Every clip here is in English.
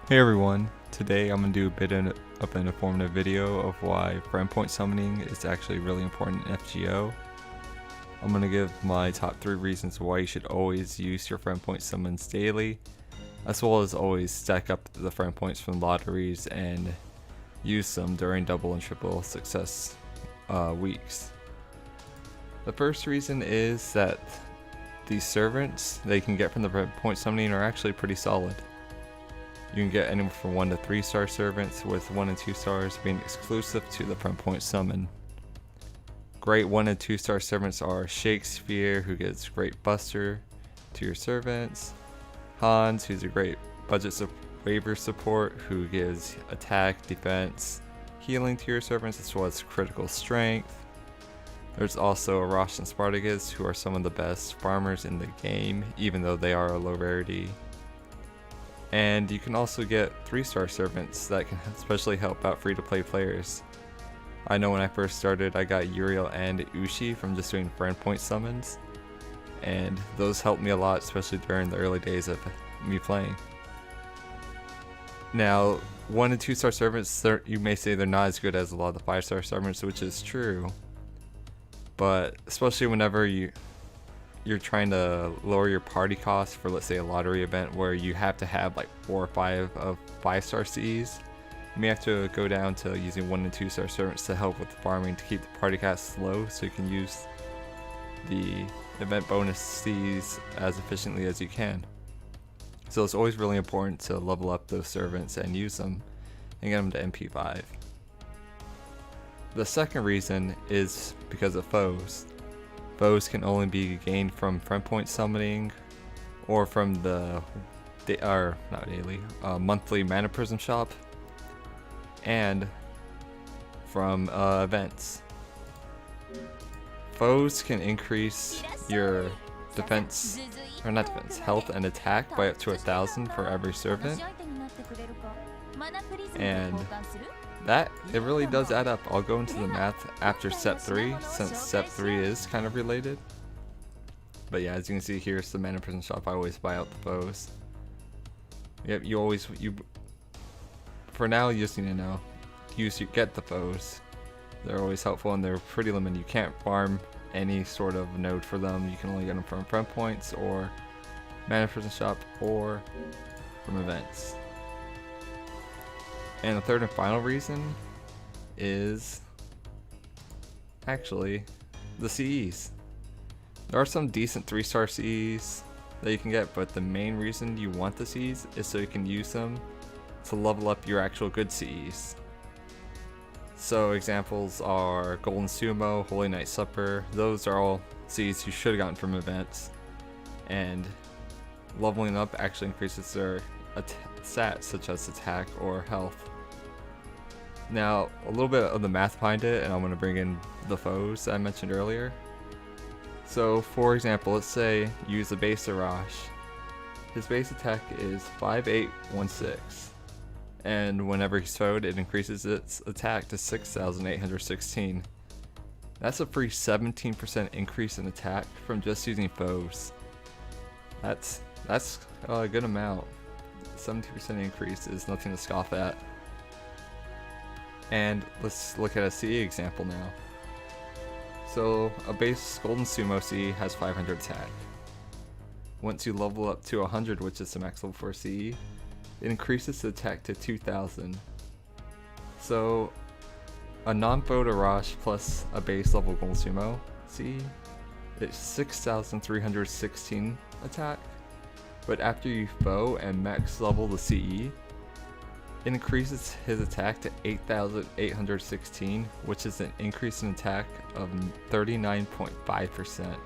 Hey everyone, today I'm going to do a bit of an informative video of why friend point summoning is actually really important in FGO. I'm going to give my top 3 reasons why you should always use your friend point summons daily, as well as always stack up the friend points from lotteries and use them during double and triple success weeks. The first reason is that these servants they can get from the friend point summoning are actually pretty solid. You can get anywhere from 1 to 3 star servants, with 1 and 2 stars being exclusive to the friend point summon. Great 1 and 2 star servants are Shakespeare, who gives great buster to your servants, Hans, who's a great budget waiver support, who gives attack, defense, healing to your servants, as well as critical strength. There's also Arash and Spartacus, who are some of the best farmers in the game, even though they are a low rarity. And you can also get 3-star servants that can especially help out free-to-play players. I know when I first started I got Uriel and Ushi from just doing friend point summons, and those helped me a lot, especially during the early days of me playing. Now 1 and 2-star servants, you may say they're not as good as a lot of the 5-star servants, which is true, but especially whenever you're trying to lower your party costs for, let's say, a lottery event where you have to have like 4 or 5 of 5-star CEs, you may have to go down to using 1 and 2-star servants to help with the farming to keep the party costs low, so you can use the event bonus CEs as efficiently as you can. So it's always really important to level up those servants and use them and get them to MP5. The second reason is because of foes. Foes can only be gained from friend point summoning, or from the monthly mana prism shop, and from events. Foes can increase your health and attack by up to 1,000 for every servant, and it really does add up. I'll go into the math after step 3, since step 3 is kind of related. But yeah, as you can see, here's the mana prison shop. I always buy out the foes. Yep, for now you just need to know, get the foes. They're always helpful and they're pretty limited. You can't farm any sort of node for them. You can only get them from friend points or mana prison shop or from events. And the third and final reason is actually the CEs. There are some decent 3-star CEs that you can get, but the main reason you want the CEs is so you can use them to level up your actual good CEs. So examples are Golden Sumo, Holy Night Supper. Those are all CEs you should have gotten from events, and leveling up actually increases their stats such as attack or health. Now, a little bit of the math behind it, and I'm going to bring in the foes that I mentioned earlier. So, for example, let's say you use the base Arash. His base attack is 5816, and whenever he's foed, it increases its attack to 6816. That's a free 17% increase in attack from just using foes. That's a good amount. 17% increase is nothing to scoff at. And let's look at a CE example now. So a base Golden Sumo CE has 500 attack. Once you level up to 100, which is the max level for CE, it increases the attack to 2000. So a non-foed Arash plus a base level Golden Sumo CE, it's 6316 attack. But after you foe and max level the CE, it increases his attack to 8816, which is an increase in attack of 39.5%.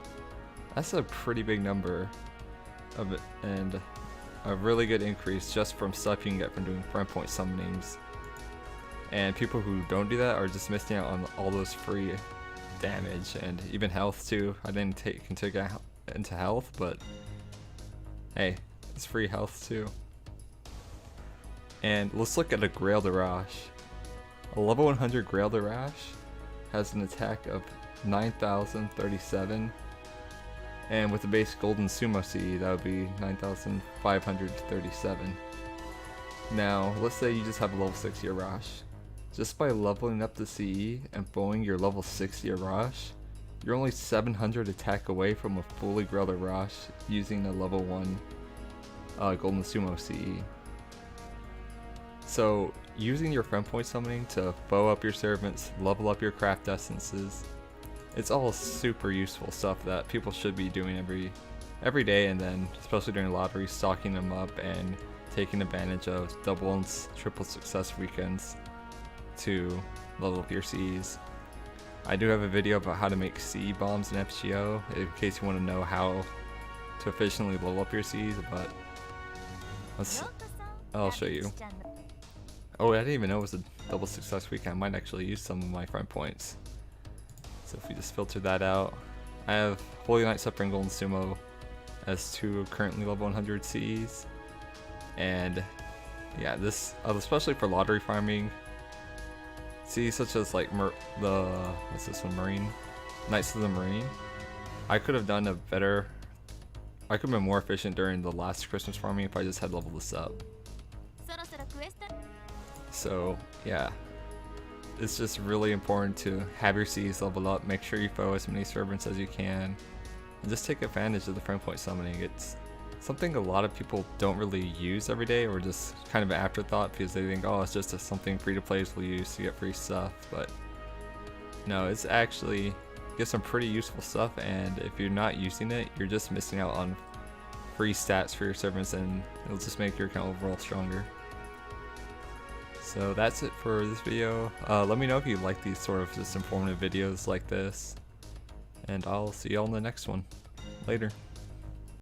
That's a pretty big number of it, and a really good increase just from stuff you can get from doing friend point summonings. And people who don't do that are just missing out on all those free damage and even health too. I didn't take into health, but hey, it's free health too. And let's look at a Grailed Arash. A level 100 Grailed Arash has an attack of 9037, and with the base Golden Sumo CE, that would be 9537. Now, let's say you just have a level 60 Arash. Just by leveling up the CE and bowing your level 60 Arash, you're only 700 attack away from a fully grilled Arash using a level 1 Golden Sumo CE. So, using your friend point summoning to bow up your servants, level up your craft essences, it's all super useful stuff that people should be doing every day, and then especially during lottery, stocking them up and taking advantage of double and triple success weekends to level up your CEs. I do have a video about how to make CE bombs in FGO in case you want to know how to efficiently level up your CEs, but I'll show you. Oh, I didn't even know it was a double success weekend. I might actually use some of my friend points. So if we just filter that out, I have Holy Knight Scepter and Golden Sumo as two currently level 100 CEs. And yeah, this especially for lottery farming, CEs such as like what's this one, Marine, Knights of the Marine. I could have done a better. I could have been more efficient during the last Christmas farming if I just had leveled this up. So yeah, it's just really important to have your CEs leveled up. Make sure you follow as many servants as you can, and just take advantage of the friend point summoning. It's something a lot of people don't really use every day, or just kind of an afterthought because they think, oh, it's just something free-to-players will use to get free stuff. But no, it's actually get some pretty useful stuff, and if you're not using it, you're just missing out on free stats for your servants, and it'll just make your account overall stronger. So that's it for this video. Let me know if you like these sort of just informative videos like this, and I'll see y'all in the next one. Later.